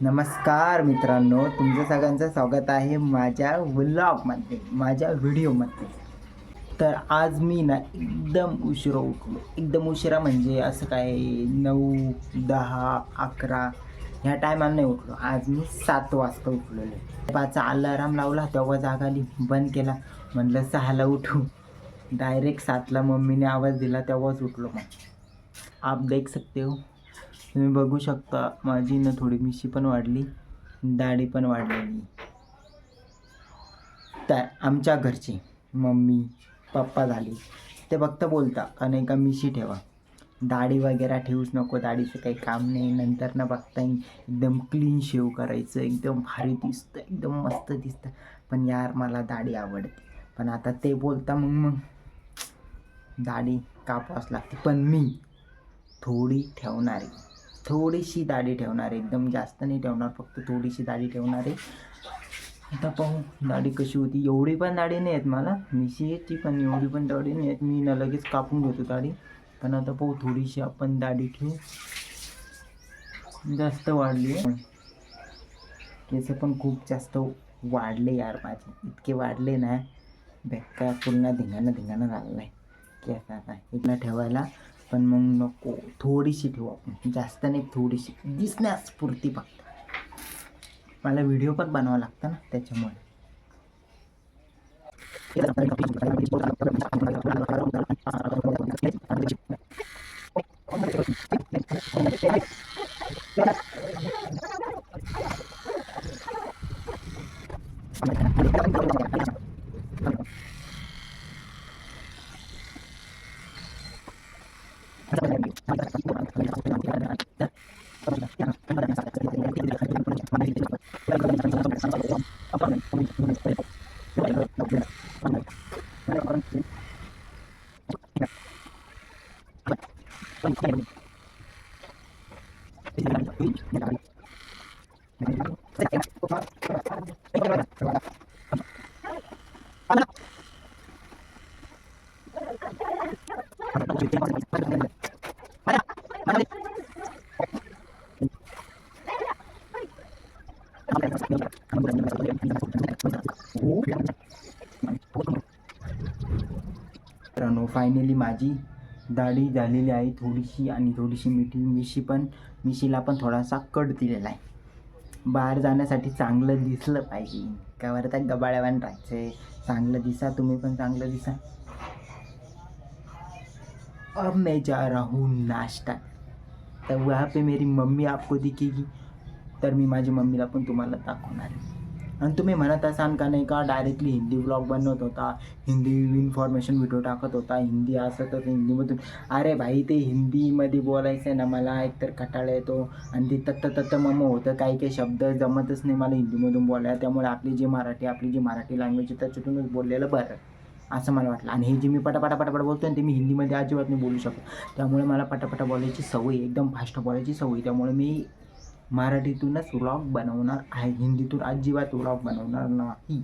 नमस्कार मित्रांनो, तुमचं सगळ्यांचं स्वागत आहे माझ्या व्लॉगमध्ये, माझ्या व्हिडिओमध्ये. तर आज मी ना एकदम उशिरा उठलो. एकदम उशिरा म्हणजे असं काय 9, 10, 11 ह्या टायमाला नाही उठलो. आज मी 7 वाजता उठलेलो. 5चा अलाराम लावला तेव्हा जाग आली, बंद केला. म्हणलं 6ला उठू. डायरेक्ट 7ला मम्मीने आवाज दिला तेव्हाच उठलो. मग आप देख सकते हो, तुम्ही बघू शकता माझी ना थोडी मिशी पण वाढली, दाढी पण वाढलेली. तर आमच्या घरची मम्मी पप्पा झाली ते फक्त बोलता का नाही का मिशी ठेवा, दाढी वगैरे ठेवूच नको, दाढीचं काही काम नाही, नंतर ना बघता एकदम क्लीन शेव करायचं, एकदम भारी दिसतं, एकदम मस्त दिसतं. पण यार मला दाढी आवडते, पण आता ते बोलता मग दाढी कापावंच लागते. पण मी थोडी ठेवणार आहे, थोडीशी दाढी ठेवणार आहे, एकदम जास्त नाही ठेवणार, फक्त थोडीशी दाढी ठेवणार आहे. आता पाहू दाढी कशी होती. एवढी पण दाढी नाही आहेत मला, मिशी येते पण एवढी पण दाढी नाही आहेत. मी ना लगेच कापून घेतो दाढी, पण आता पाहू थोडीशी आपण दाढी ठेवू. जास्त वाढली आहे केस पण खूप जास्त वाढले यार माझे, इतके वाढले ना बेकार, पुन्हा धिंगाणा झालेला आहे केस. आता इथला ठेवायला पण मग नको, थोडीशी ठेवू आपण, जास्त नाही, थोडीशी दिसण्यास्फूर्ती फक्त. मला व्हिडिओ पण बनवावा लागतं ना त्याच्यामुळे. फायनली माझी दाढी झालेली आहे थोडीशी, आणि थोडीशी मिशीला पण थोडासा कट दिलेला आहे. बाहेर जाण्यासाठी चांगलं दिसलं पाहिजे, का बरं त्या गबाळ्यावान राहायचं आहे. चांगलं दिसा, तुम्ही पण चांगलं दिसा. अब मैं जा रहा हूँ नाश्ता, तर वहाँ पे मेरी मम्मी आपको दिखेगी, तर मी माझी मम्मीला पण तुम्हाला दाखवणार आहे. आणि तुम्ही म्हणत असाल का नाही का डायरेक्टली हिंदी ब्लॉग बनवत होता, हिंदी इन्फॉर्मेशन व्हिडिओ टाकत होता, हिंदी असं तर हिंदीमधून. अरे भाई ते हिंदीमध्ये बोलायचं आहे ना मला एकतर कंटाळा येतो, आणि ते तत्त मम होतं, काही शब्द जमतच नाही मला हिंदीमधून बोलायला. त्यामुळे आपली जी मराठी लँग्वेज आहे त्याच्यातूनच बोललेलं बरं असं मला वाटलं. आणि हे जे मी पटापट बोलतो आणि ते मी हिंदीमध्ये अजिबात नाही बोलू शकतो. त्यामुळे मला पटापट बोलायची सवय, एकदम फास्ट बोलायची सवय. त्यामुळे मी मराठीतूनच व्लॉग बनवणार आहे, हिंदीतून अजिबात व्लॉग बनवणार नाही,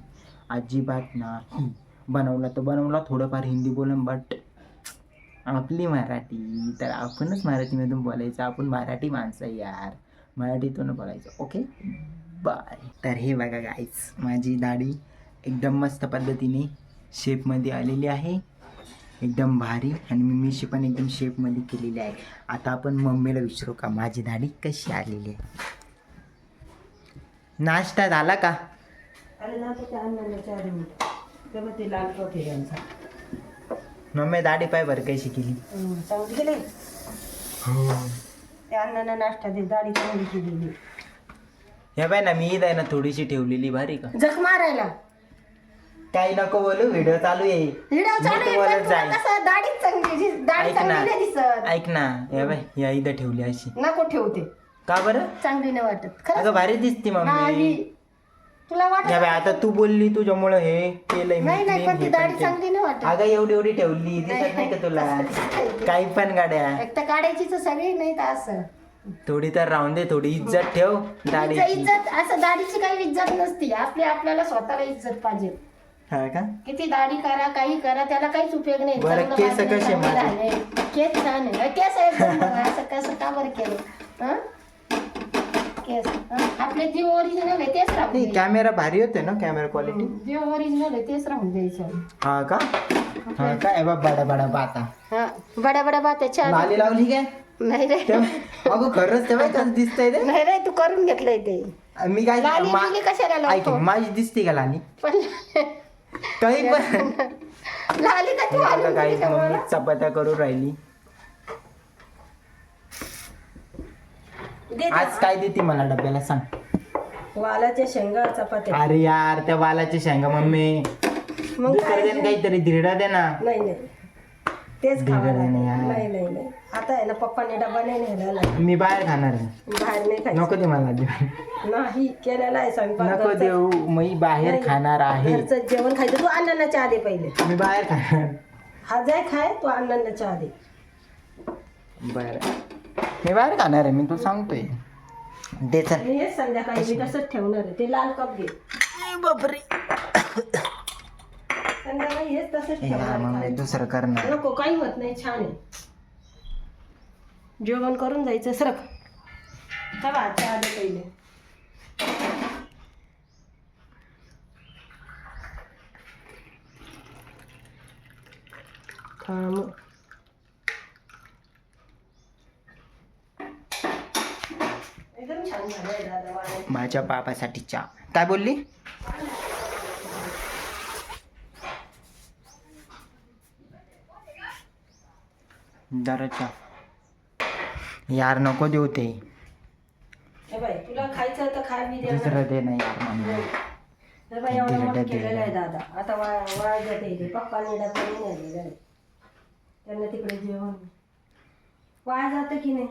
अजिबात नाही. बनवला थोडंफार हिंदी बोलून, बट आपली मराठी तर आपणच मराठीमधून बोलायचं. आपण मराठी माणसं यार, मराठीतून बोलायचं. Okay bye. तर हे बघा गाईज, माझी दाढी एकदम मस्त पद्धतीने शेपमध्ये आलेली आहे, एकदम भारी. आणि मी मिशी पण एकदम शेपमध्ये केलेली आहे. आता आपण मम्मीला विचारू का माझी दाढी कशी आलेली आहे. नाश्ता झाला का? मम्मी दाढी पाय बरं कशी केली. नाश्ता दे, दाढी चांगली केलेली. हे बाय ना, मी इथं ना थोडीशी ठेवलेली, भारी का? जख मारायला काही नको बोलू, व्हिडिओ चालू आहे. ऐक ना, हे बाय या इथं ठेवली अशी. नको ठेवते, का बरं? चांगली नाही वाटत. अगं भारी दिसते मम्मी. तुला वाटत? आता तू बोलली तुझ्यामुळे हे केलंय नाही नाही, पण ती दाढी चांगली नाही वाटत. अगं एवढी ठेवली, दिसत नाही का तुला? काही पण गाड्या एक तर काढायची तर सगळी नाही तर असं थोडी तर राहून दे, थोडी इज्जत ठेव दाढीची. इज्जत असं दाढीची काही इज्जत नसती, आपल्याला स्वतःला इज्जत पाहिजे. हा का? किती दाढी करा, काही करा, त्याला काहीच उपयोग नाही. बरं केस कसे माझे? केस छान आहे, केस एकदम असं कसं का बरं केलं? केस आपले जे ओरिजिनल आहे तेच राहून नाही द्यायचे. कॅमेरा भारी होते ना कॅमेरा क्वालिटी जे ओरिजिनल आहे तेच राहून द्यायचं. हा का हा का ए बा बडा बडा बाता हा बड्या बड्या बात्याच्या लाली लावली काय नाही रे अगं खरंच तेव्हा कसं दिसतंय ते नाही रे तू करून घेतलंय ते मी काय लाली बिली कशाला ऐक लावतो? माझी दिसते का लाली पण काही पण लाली का तू आता आणून काही दिली का मम्मी मला? चपात्या करू राहिली दे आज काय देते मला डब्याला सांग वालाच्या शेंगा चपात्या अरे यार त्या वालाच्या शेंगा मम्मी मग दुसरं दे ना काहीतरी धिरडा दे ना नाही नाही तेच दे खावं गं, नाही यार. नाही नाही नाही आता आहे ना पप्पाने डबा नाही नेला ना मी बाहेर खाणार आहे. बाहेर नाही खायचं नको दे मला देऊ नाही केलेला आहे स्वयंपाक नको घरचं- देऊ मी बाहेर नाही. खाणार आहे घरचं जेवण खायचं तू अन्नाच्या आधी पहिले मी बाहेर खाणार हा जाय खाय तू अन्नाच्या आधी बर मी बाहेर खाणार आहे मी तू सांगतोय दे चल मी हेच संध्याकाळी मी तसंच ठेवणार आहे ते लाल कप घे बापरे संध्याकाळी हेच तसंच यार ठेवणार मम्मी आहे. दुसरं करणार नको काही होत नाही छान आहे जेवण करून जायचं सरक का आजच्या आधी पहिले हा मग एकदम छान झालंय दादा वाला. माझ्या बाबासाठी चहा काय बोलली जरा चहा यार नको देऊ ते हे बाई तुला खायचं तर खाय मी देणार. दुसरं दे नाही यार मम्मी हे बाई एवढं मोठं केलेलं आहे दादा आता वाया जाते इथे पप्पाने डबा नाही नेलेला आहे त्यांना तिकडे जेवण वाया जातं की नाही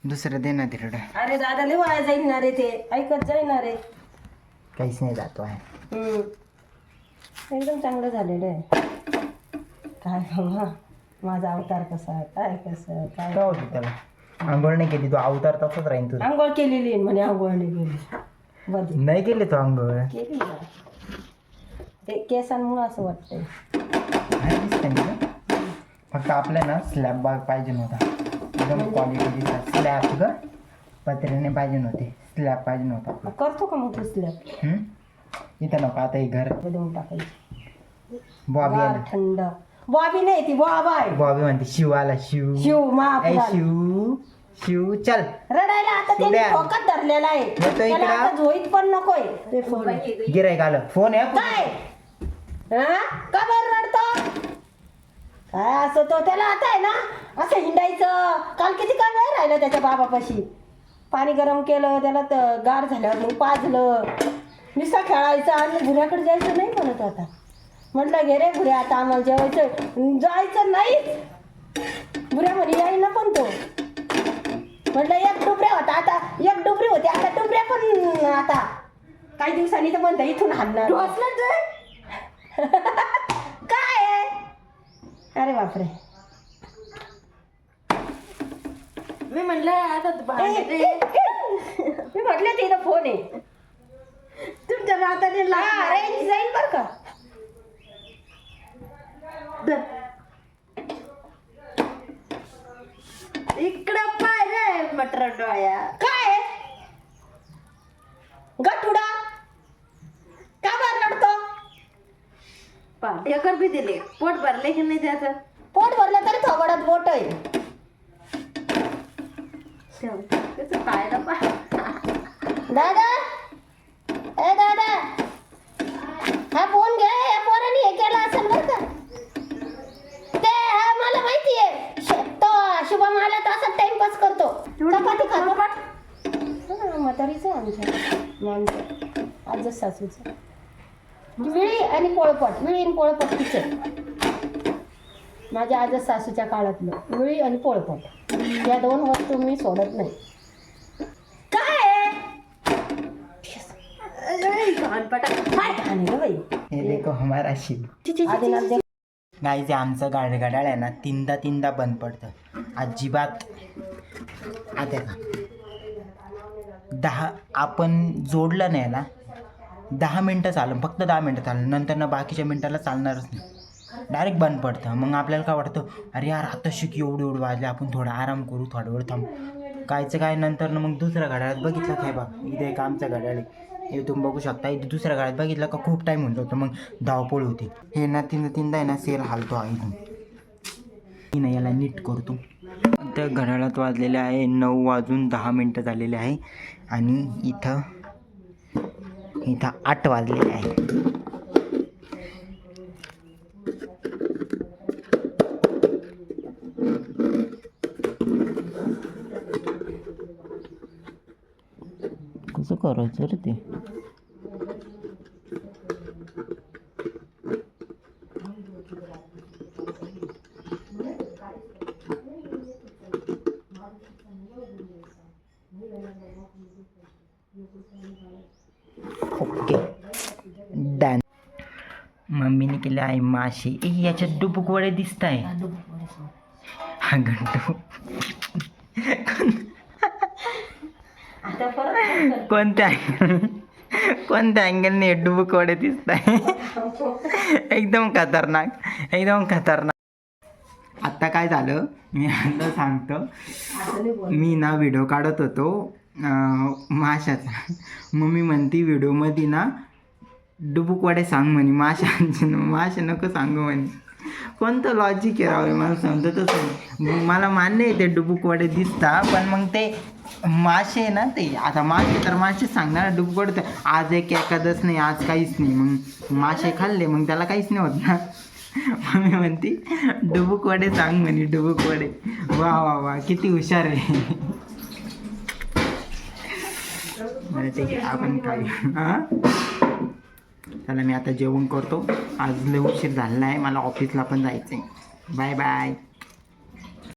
दुसरं दे ना धिरडा अरे दादा लय वाया जाईल ना रे ते ऐकत जाईल ना रे काहीच नाही जातो आहे एकदम चांगलं झालेलं आहे काय बाबा माझा अवतार कसा आहे काय कसं काय काय होतं त्याला आंघोळ नाही केली तू अवतार तसंच राहीन तुझं आंघोळ केलेली आहे म्हणे आंघोळ नाही केली बदी नाही केली तू आंघोळ केली ना ते केसांमुळं असं वाटतंय नाही दिसतंय ना तुला? फक्त आपल्या ना स्लॅब बाग पाहिजे नव्हता एकदम क्वालिटी स्लॅब ग पत्र्याने पाहिजे नव्हते स्लॅब पाहिजे नव्हता करतो का मग दुसऱ्या इथं नको आता हे घर देऊन टाकायची बॉबी गार आला थंड बॉबी नाही ती बॉबा आहे बॉबी म्हणते शिव आला शिव शिव ए महापुराण शिव शिव चल रडायला आता त्यांनी शिवड्या. ठोकात धरलेला आहे येतो त्याला इकडं. आता झोईत पण नकोय ते फोन गिराईक आलं फोन आहे काय हा का बरं रडतो काय असं तो त्याला आता आहे ना असं हिंडायचं काल किती काय वेळ राहिलं त्याच्या बाबापाशी पाणी गरम केलं त्याला गार झाल्यावर मग पाजलं नुसता खेळायचा आणि भुऱ्याकडे जायचं नाही म्हणत आता म्हटलं घे रे भुऱ्या आता आम्हाला जेवायचं जायचं नाहीच भुऱ्या म्हणे याई ना पण तो म्हटलं एक डुबऱ्या होता आता एक डुबरी होती आता डुबऱ्या पण आता काही दिवसांनी तर म्हणता इथून हाणणार काय आहे? अरे बापरे मी म्हणलं आता मी म्हटलं तिथं फोन आहे तुमच्या नाताने रेंज जाईल बर का इकडं पाय रे मटर डोया काय गठुडा का बरं रडतो एकर बी दिले पोट भरले की नाही त्याचं पोट भरलं तरी थोबडत बोट आहे त्याचं पायला पाय दादा ए दादा हा फोन घे या पोराने हे केलं असेल बरं का ते हा मला माहिती आहे तो शुभम आला तर असा टाइमपास करतो चपाती खातो म्हातारीचं आमच्या आजच सासूचं विळी आणि पोळपट विळी आणि पोळपट तिचं माझ्या आजच सासूच्या काळातलं विळी आणि पोळपट या दोन वस्तू मी सोडत नाही काय हे देखो हमारा शिव गाईचे आमचं गाडगाडाळ आहे ना तीनदा बंद पडतं अजिबात आता का 10 आपण जोडलं नाही याला 10 मिनटं चाललं फक्त 10 मिनटं चाललं नंतर ना बाकीच्या मिनटाला चालणारच नाही डायरेक्ट बंद पडतं मग आपल्याला काय वाटतं अरे यार आता शिक एवढं वाजले आपण थोडा आराम करू थोडा वेळ थांबू कायचं काय नंतर ना मग दुसऱ्या घड्याळात बघितलं काय बा इथे एक आमचं घड्याळ आहे हे तुम्ही बघू शकता. इथे दुसऱ्या घड्याळात बघितलं का खूप टाईम होऊन जातो मग धावपळ होते. हे ना तीनदा आहे ना सेल हालतो आहे मी ना याला नीट करतो. त्या घड्याळात वाजलेले आहे 9:10 झालेले आहे आणि इथं 8 वाजलेले आहे. कसं करायचं रे ते. Okay done. मम्मीने केले आहे मासे. याच्यात डुबुक वडे दिसत आहे. हा गंटू कोणत्या अँगलने डुबुक वडे दिसत आहे. एकदम खतरनाक. आत्ता काय झालं मी आता सांगतो. मी ना व्हिडिओ काढत होतो माशाचा. मम्मी म्हणती व्हिडिओमध्ये ना डुबुक वडे सांग म्हणे मासे नको सांगू म्हणे. कोणतं लॉजिक आहे राव मला समजतच नाही. मला मान्य आहे ते डुबुक वडे दिसता पण मग ते मासे ना ते आता मासे सांगणार डुबुक वडे. आज एक एकादच नाही आज काहीच नाही मग मासे खाल्ले मग त्याला काहीच नाही होत ना. मम्मी म्हणती डुबुक वडे सांग म्हणे डुबुक वडे. वा वा वा किती हुशार आहे. बरं ठीक आहे आपण खाऊया. चला मी आता जेवण करतो. आज लय उशीर झालेला आहे मला ऑफिसला पण जायचं आहे. Bye bye.